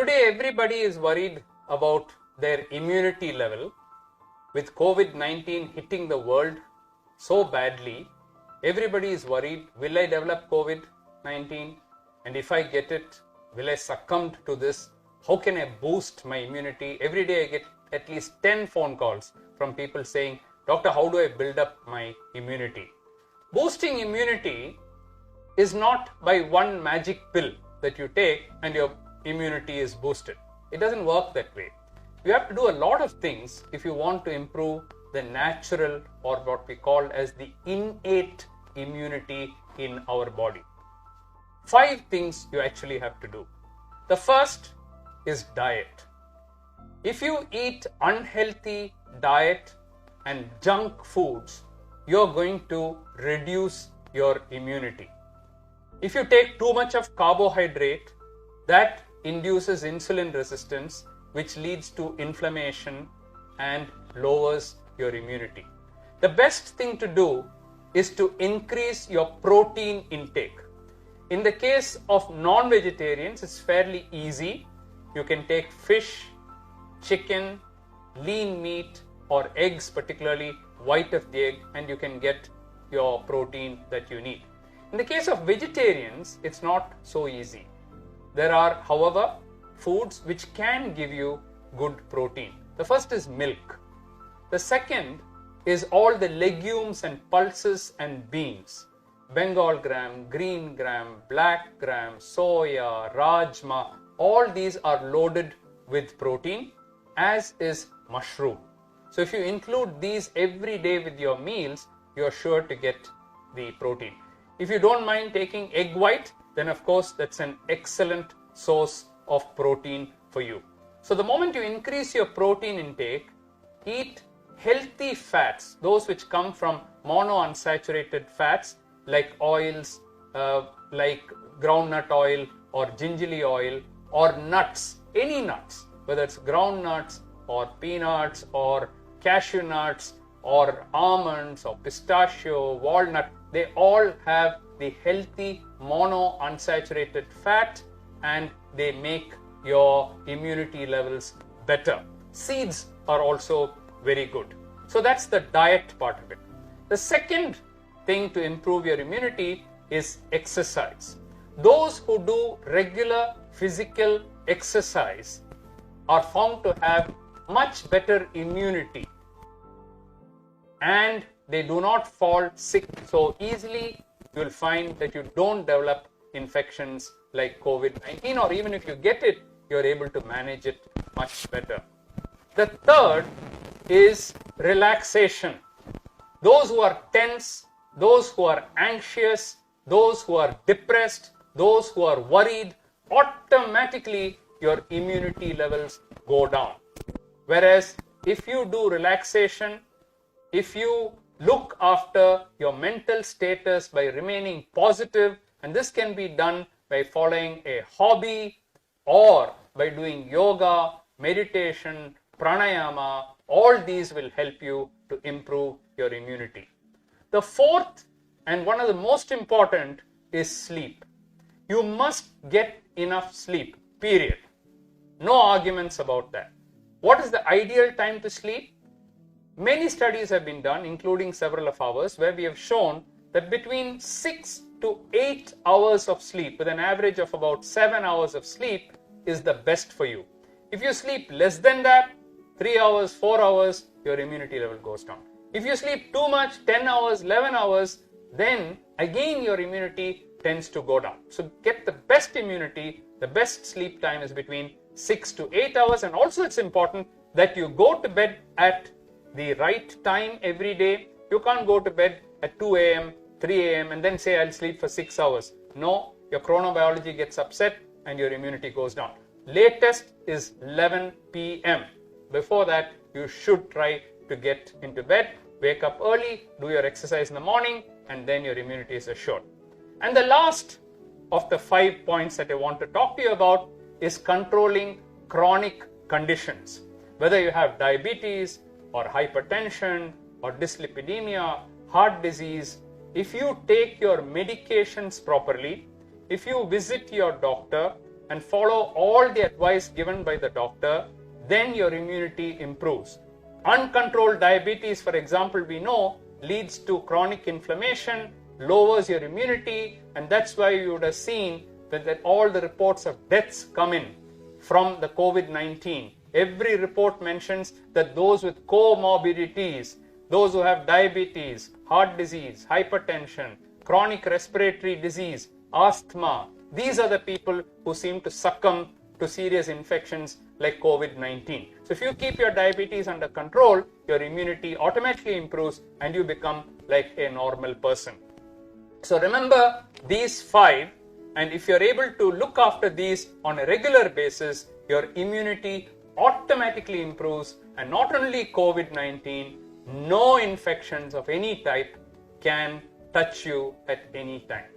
Today, everybody is worried about their immunity level. With COVID-19 hitting the world so badly, everybody is worried, will I develop COVID-19? And if I get it, will I succumb to this? How can I boost my immunity? Every day I get at least 10 phone calls from people saying, Doctor, how do I build up my immunity? Boosting immunity is not by one magic pill that you take and your immunity is boosted. It doesn't work that way. You have to do a lot of things if you want to improve the natural, or what we call as the innate immunity in our body. 5 things you actually have to do. The first is diet. If you eat unhealthy diet and junk foods, you're going to reduce your immunity. If you take too much of carbohydrate, that induces insulin resistance, which leads to inflammation and lowers your immunity. The best thing to do is to increase your protein intake. In the case of non-vegetarians, it's fairly easy. You can take fish, chicken, lean meat, or eggs, particularly white of the egg, and you can get your protein that you need. In the case of vegetarians, it's not so easy. There are, however, foods which can give you good protein. The first is milk. The second is all the legumes and pulses and beans. Bengal gram, green gram, black gram, soya, rajma, all these are loaded with protein, as is mushroom. So if you include these every day with your meals, you are sure to get the protein. If you don't mind taking egg white, then of course that's an excellent source of protein for you. So the moment you increase your protein intake, eat healthy fats, those which come from monounsaturated fats like oils, like groundnut oil or gingerly oil, or nuts, any nuts, whether it's ground nuts or peanuts or cashew nuts or almonds or pistachio, walnut, they all have the healthy monounsaturated fat and they make your immunity levels better. Seeds are also very good. So that's the diet part of it. The second thing to improve your immunity is exercise. Those who do regular physical exercise are found to have much better immunity and they do not fall sick so easily. You will find that you don't develop infections like COVID-19, or even if you get it, you're able to manage it much better. The third is relaxation. Those who are tense, those who are anxious, those who are depressed, those who are worried, automatically your immunity levels go down. Whereas if you do relaxation, if you look after your mental status by remaining positive, and this can be done by following a hobby or by doing yoga, meditation, pranayama, all these will help you to improve your immunity. The fourth and one of the most important is sleep. You must get enough sleep, period. No arguments about that. What is the ideal time to sleep? Many studies have been done, including several of ours, where we have shown that between 6 to 8 hours of sleep, with an average of about 7 hours of sleep, is the best for you. If you sleep less than that, 3 hours, 4 hours, your immunity level goes down. If you sleep too much, 10 hours, 11 hours, then again your immunity tends to go down. So get the best immunity. The best sleep time is between 6 to 8 hours, and also it's important that you go to bed at the right time every day. You can't go to bed at 2 a.m., 3 a.m. and then say I'll sleep for 6 hours. No, your chronobiology gets upset and your immunity goes down. Latest is 11 p.m. Before that, you should try to get into bed, wake up early, do your exercise in the morning, and then your immunity is assured. And the last of the 5 points that I want to talk to you about is controlling chronic conditions. Whether you have diabetes or hypertension or dyslipidemia, heart disease, if you take your medications properly, if you visit your doctor and follow all the advice given by the doctor, then your immunity improves. Uncontrolled diabetes, for example, we know leads to chronic inflammation, lowers your immunity, and that's why you would have seen that all the reports of deaths come in from the COVID-19. Every report mentions that those with comorbidities, those who have diabetes, heart disease, hypertension, chronic respiratory disease, asthma, these are the people who seem to succumb to serious infections like COVID-19. So if you keep your diabetes under control, your immunity automatically improves and you become like a normal person. So remember these 5, and if you're able to look after these on a regular basis, your immunity automatically improves, and not only COVID-19, no infections of any type can touch you at any time.